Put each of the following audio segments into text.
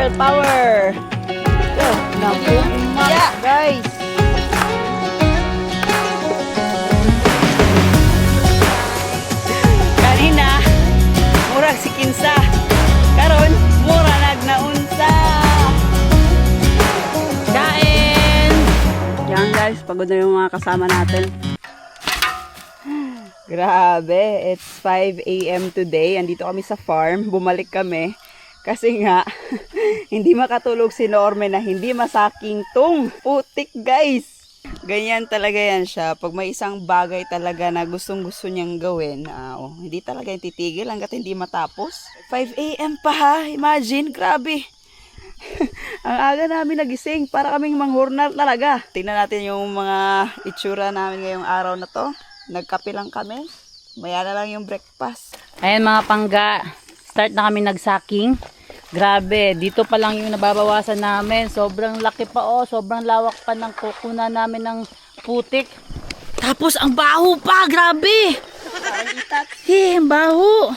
All power! So, yeah, guys! Kanina, murag si Kinsa. Karon, mura nagnaunsa. Kain! Yan guys, pagod na yung mga kasama natin. Grabe, it's 5 AM today. Andito kami sa farm. Bumalik kami. Kasi nga, hindi makatulog si Norme na hindi masaking tong putik guys. Ganyan talaga yan siya. Pag may isang bagay talaga na gustong-gusto niyang gawin, hindi talaga yung titigil hanggat hindi matapos. 5 AM pa ha, imagine, grabe. Ang aga namin nagising, para kaming manghurnal talaga. Tingnan natin yung mga itsura namin ngayong araw na to. Nagkape lang kami. Maya na lang yung breakfast. Ayan mga pangga, start na kami nagsaking. Grabe, dito pa lang yung nababawasan namin. Sobrang laki pa sobrang lawak pa ng kukuna namin ng putik. Tapos ang baho pa, grabe. Ang baho.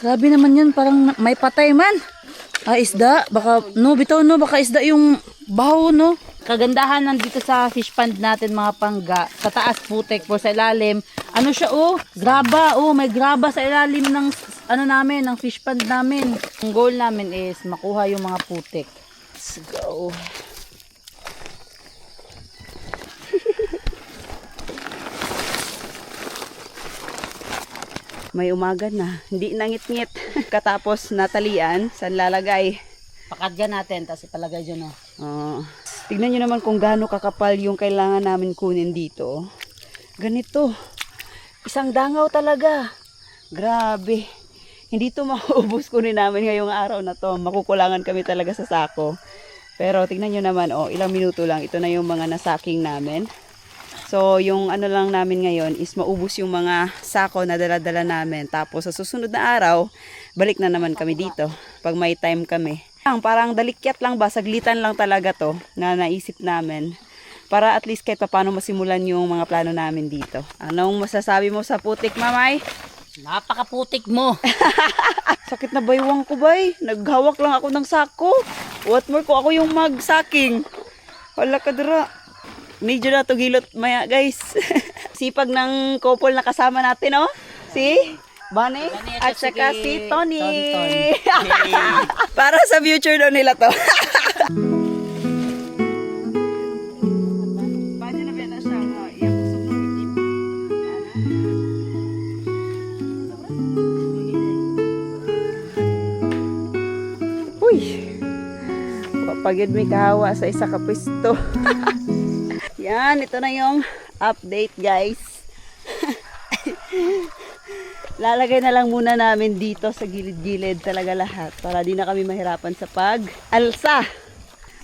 Grabe naman yun, parang may patay man. Isda, baka, baka isda yung baho, no? Kagandahan nandito sa fish pond natin mga pangga, sa taas putik, po sa ilalim, ano siya graba, may graba sa ilalim ng ng fish pond namin. Ang goal namin is makuha yung mga putik. Let's go. May umaga na, hindi nangit-ngit. Katapos natalian, saan lalagay? Pakadyan natin, tapos ipalagay dyan Tignan nyo naman kung gaano kakapal yung kailangan namin kunin dito. Ganito. Isang dangaw talaga. Grabe. Hindi to maubos kunin namin ngayong araw na to. Makukulangan kami talaga sa sako. Pero tignan nyo naman, ilang minuto lang. Ito na yung mga nasaking namin. So, yung ano lang namin ngayon is maubos yung mga sako na dala-dala namin. Tapos sa susunod na araw, balik na naman kami dito. Pag may time kami. Parang dalikyat lang ba, saglitan lang talaga to na naisip namin para at least kahit paano masimulan yung mga plano namin dito. Anong masasabi mo sa putik, Mamay? Napakaputik mo. Sakit na baywang ko, bay. Naghawak lang ako ng sako. What more ko ako yung magsaking. Wala ka dira. Medyo na to gilot maya, guys. Sipag ng couple na kasama natin, Si Bunny at saka si Tony. Para sa future daw nila to. Uy! Pagod may kahawa sa isa ka pwesto. Yan, ito na yung update guys. Lalagay na lang muna namin dito sa gilid-gilid talaga lahat para di na kami mahirapan sa pag-alsa.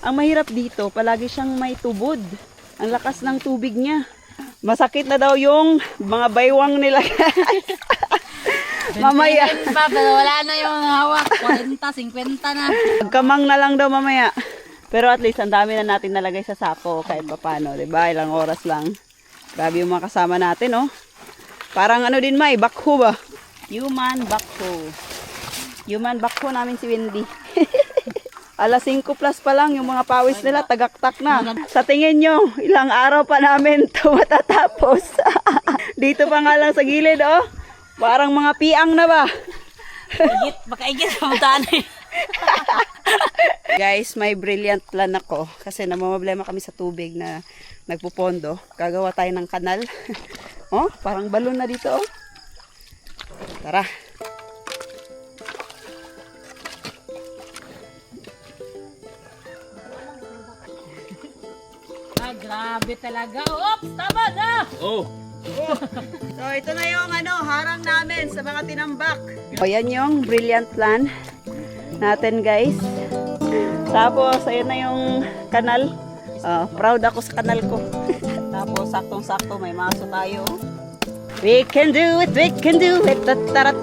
Ang mahirap dito, palagi siyang may tubod. Ang lakas ng tubig niya. Masakit na daw yung mga baywang nila guys. Mamaya. Pero wala na yung hawak. 40, 50 na. Pagkamang na lang daw mamaya. Pero at least ang dami na natin nalagay sa sako kahit pa paano. Diba? Ilang oras lang. Grabe yung mga kasama natin, Parang din may, bakho ba? Human bakho. Human bakho namin si Wendy. Alas 5 plus pa lang yung mga pawis nila, tagaktak na. Sa tingin nyo, ilang araw pa namin ito matatapos. Dito pa nga lang sa gilid, Parang mga piang na ba? Makaigit sa mutani. Guys, may brilliant plan ako. Kasi namamblema kami sa tubig na nagpupondo. Gagawa tayo ng kanal. Parang balon na dito, Tara. Grabe talaga. Oops, tama na! So, ito na yung harang namin sa mga tinambak. Yan yung brilliant plan natin, guys. Tapos, ayun na yung kanal. Proud ako sa kanal ko. Tapos, saktong-sakto, may maso tayo. We can do it, we can do it. Tarat.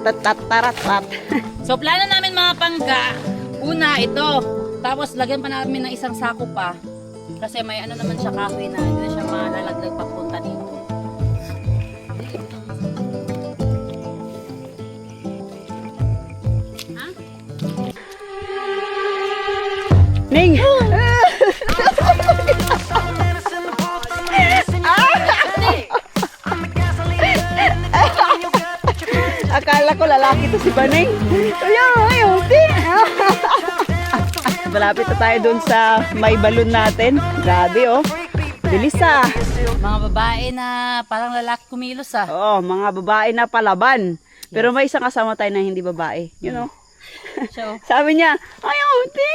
So, plano namin mga pangga. Una, ito. Tapos, lagyan pa namin ng isang sako pa. Kasi may naman siya kahoy na hindi na siya malalaglag papunta dito. Ning! Akala ko lalaki to si Baneng. Ayaw, di. Malapit na tayo dun sa may balon natin. Grabe oh. Bilis ah. Mga babae na parang lalaki kumilos ah. Oo, mga babae na palaban. Pero may isang kasama tayo na hindi babae. You know? So, Sabi niya, ayaw, di.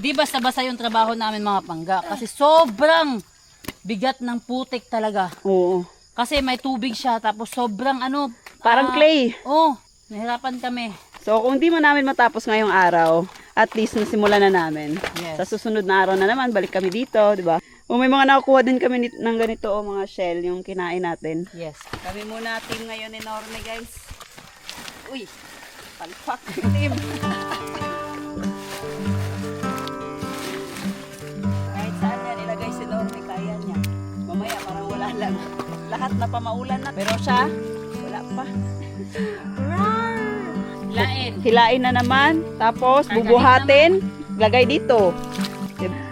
di basta-basta yung trabaho namin mga pangga. Kasi sobrang bigat ng putik talaga. Oo. Kasi may tubig siya tapos sobrang ano. Parang clay. Oh, nahirapan kami. So, kung di man namin matapos ngayong araw, at least nasimulan na namin. Yes. Sa susunod na araw na naman, balik kami dito, di ba? O may mga nakukuha din kami ng ganito, o mga shell, yung kinain natin. Yes. Kami muna team ngayon enorme, guys. Uy, palpak yung team. Kahit saan yan, ilagay si enorme, kaya niya. Mamaya parang wala lang. Lahat na pamaulan na, pero siya, wala pa. Lain. Hilain na naman, tapos Kakain bubuhatin, lagay dito.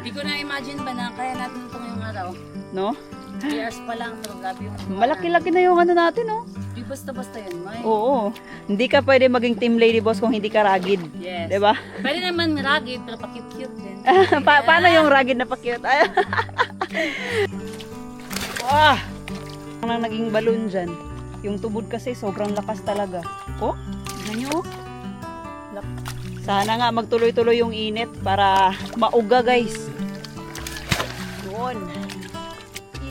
Di ko na-imagine pa na kaya natin ito ngayong araw. No? 3 hours pa lang, pero grabe yung Malaki-laki na yung ano natin, oh. Di basta-basta yun, May. Oo. Hindi ka pwede maging team lady boss kung hindi ka rugged. Yes. 'Di ba? Pwede naman rugged, pero pa-cute-cute din. Paano yung rugged na pa-cute? Ay. Wah! Ang naging balon dyan. Yung tubod kasi sobrang lakas talaga. Oh, tignan nyo. Sana nga magtuloy-tuloy yung init para mauga, guys. Doon.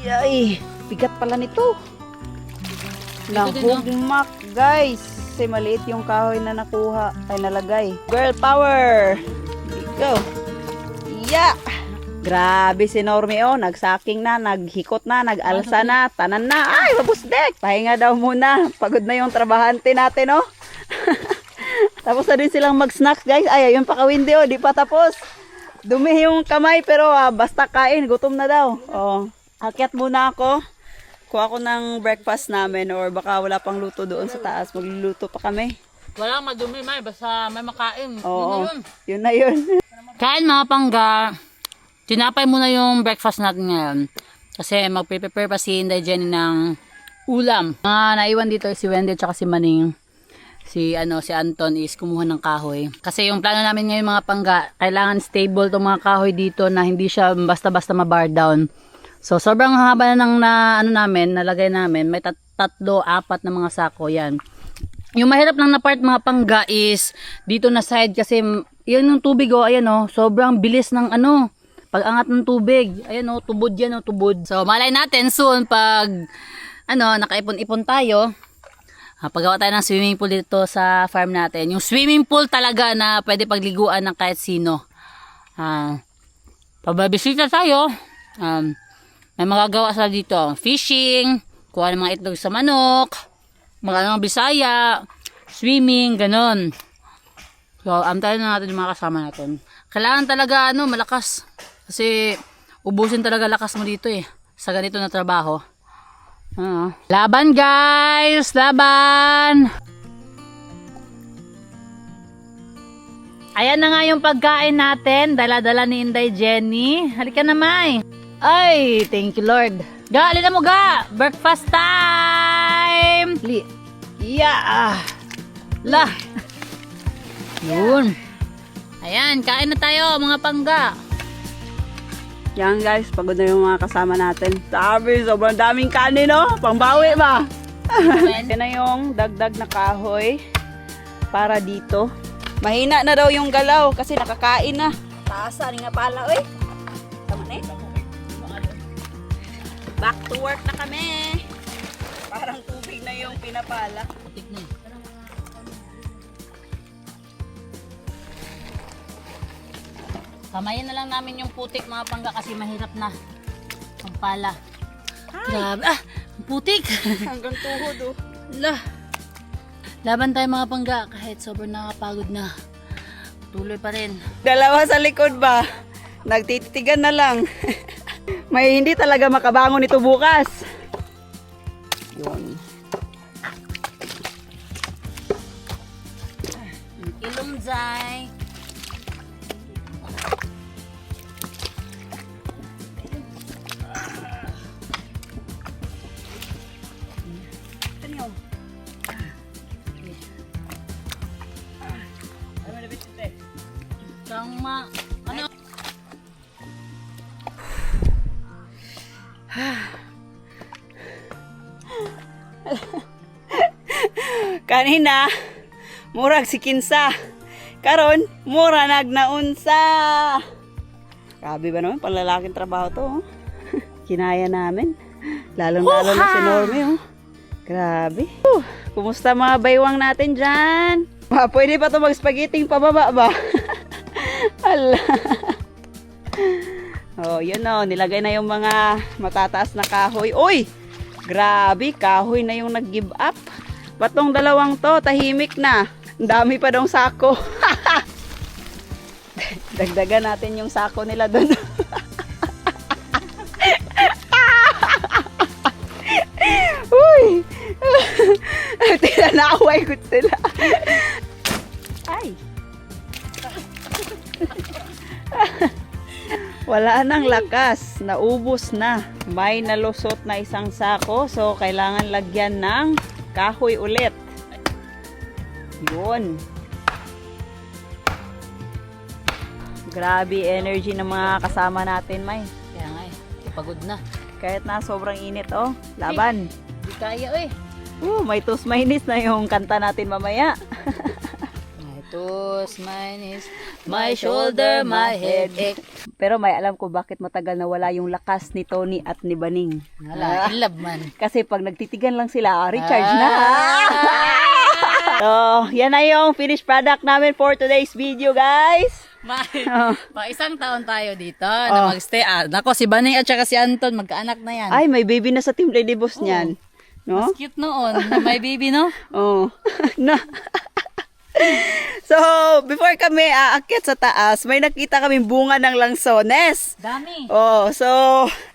Yay! Bigat pala nito. Nahugmak, guys. Kasi maliit yung kahoy na nakuha. Ay, nalagay. Girl power! Go! Yeah! Grabe si Normie, oh. Nagsaking na, naghikot na, nag-alsa na, tanan na. Ay, mabusdek! Pahinga daw muna. Pagod na yung trabahante natin, oh. Tapos na din silang mag-snacks, guys. Ay, ayun pa kawindi, oh. Di pa tapos. Dumi yung kamay, pero basta kain. Gutom na daw. Oh. Akyat muna ako. Kuha ako ng breakfast namin or baka wala pang luto doon sa taas. Magluluto pa kami. Walang madumi, May. Basta may makain. Oo. Yun na yun. Kain mga pangga. Tinapay muna yung breakfast natin ngayon. Kasi magpe-prepare pa si Inday Jenny ng ulam. Naiwan dito si Wendy at si Maning. Si Anton is kumuha ng kahoy. Kasi yung plano namin ngayon mga pangga, kailangan stable tong mga kahoy dito na hindi siya basta-basta ma-bar down. So sobrang haba na nalagay namin. May 3-4 na mga sako yan. Yung mahirap lang na part mga pangga is dito na side kasi yun yung tubig ayan sobrang bilis ng pag-angat ng tubig. Ayan tubod yan tubod. So malay natin soon pag nakaipon-ipon tayo. Paggawa tayo ng swimming pool dito sa farm natin. Yung swimming pool talaga na pwede pagliguan ng kahit sino. Pagbabisita tayo, may magagawa sila dito. Fishing, kuha ng mga itlog sa manok, mga Bisaya, swimming, ganon. So, tayo na natin yung mga kasama natin. Kailangan talaga malakas. Kasi ubusin talaga lakas mo dito sa ganito na trabaho. Laban guys! Laban! Ayan na nga yung pagkain natin. Dala-dala ni Inday Jenny. Halika na, May. Ay, thank you Lord. Ga, alin na mo ga! Breakfast time! Yeah! La! Yun. Ayan, kain na tayo mga pangga. Yan guys, pagod na yung mga kasama natin. Sabi, sobrang daming kanin, no? Pangbawi ba? Yan na yung dagdag na kahoy para dito. Mahina na daw yung galaw kasi nakakain na. Taasa nga pala, oy. Tama na Back to work na kami. Parang tubig na yung pinapala. Putik na Kamayin na lang namin yung putik mga pangga kasi mahirap na ang pala. Grabe. Ang putik. Hanggang tuhod, oh. Laban tayo mga pangga kahit sobrang nakapagod na. Tuloy pa rin. Dalawa sa likod ba? Nagtititigan na lang. May hindi talaga makabangon ito bukas. Yun. Ilumzay. ano? Kanina, murag si Kinsa. Karon, mura nagnaunsa. Grabe ba naman, panlalaking trabaho to. Oh. Kinaya namin. Lalong-lalo na si Normie. Oh. Grabe. Kumusta mga baywang natin dyan? Pwede pa to mag-spaghetti pababa ba? Ala. Oh, yun oh, nilagay na yung mga matataas na kahoy. Uy! Grabe, kahoy na yung nag-give up. Ba't tong dalawang to, tahimik na. Ang dami pa daw sako. Dagdagan natin yung sako nila doon. Uy! Tinanaway ko sila. Ay! Wala nang lakas. Naubos na. May nalusot na isang sako. So, kailangan lagyan ng kahoy ulit. Yun. Grabe energy ng mga kasama natin, May. Kaya nga pagod na. Kahit na sobrang init, oh. Laban. Di kaya May tos mainis na yung kanta natin mamaya. My toes, my knees, my shoulder, my headache. Pero may alam ko bakit matagal na wala yung lakas ni Tony at ni Baning. Wala, in love man. Kasi pag nagtitigan lang sila, recharge na. So, yan na yung finished product namin for today's video, guys. Mga isang taon tayo dito na magstay. Nako, si Baning at saka si Anton, magkaanak na yan. Ay, may baby na sa Team Lady Boss niyan. No? Mas cute noon, na may baby, no? Oh. Na. So, before kami aakyat sa taas, may nakita kaming bunga ng lansones. Dami. Oh, so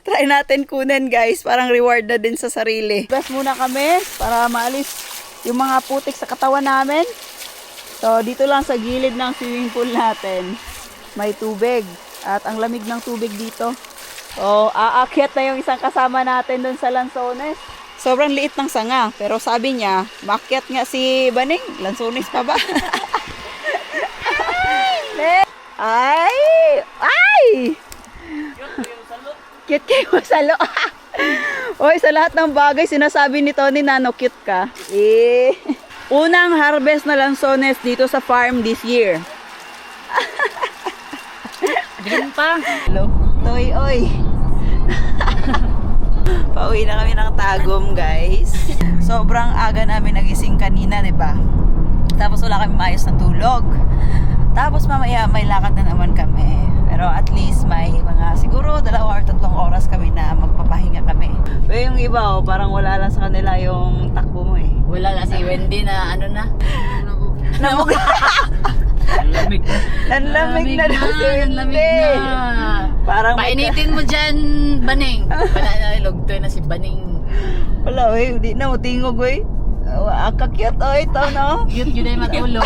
try natin kunin, guys. Parang reward na din sa sarili. Best muna kami para maalis yung mga putik sa katawan namin. So, dito lang sa gilid ng swimming pool natin, may tubig. At ang lamig ng tubig dito. So, aakyat na yung isang kasama natin dun sa lansones. Sobrang liit ng sanga, pero sabi niya, maakyat nga si Baning, lansones pa ba? Ay! Ay! Cute kayo sa lo. Oy, sa lahat ng bagay sinasabi ni Tony na cute ka. Unang harvest na lansones dito sa farm this year. Green pa. Hello. Toy, oy. Pauwi na kami ng Tagum, guys. Sobrang aga namin nagising kanina, 'di ba? Tapos wala kami maayos na tulog. Tapos mamaya may lakad na naman kami. Pero at least may mga siguro 2 or 3 oras kami na magpapahinga kami. Pero yung iba, parang wala lang sa kanila yung takbo mo eh. Wala na si Wendy na ano na. Lamig. Nanlamig na daw si Wendy. Parang painitin mo dyan, Baning. Wala na, lugtoy na si Baning. wala eh, hindi na utingog eh. Akakyat oh ito no. Cute yun ay matulog.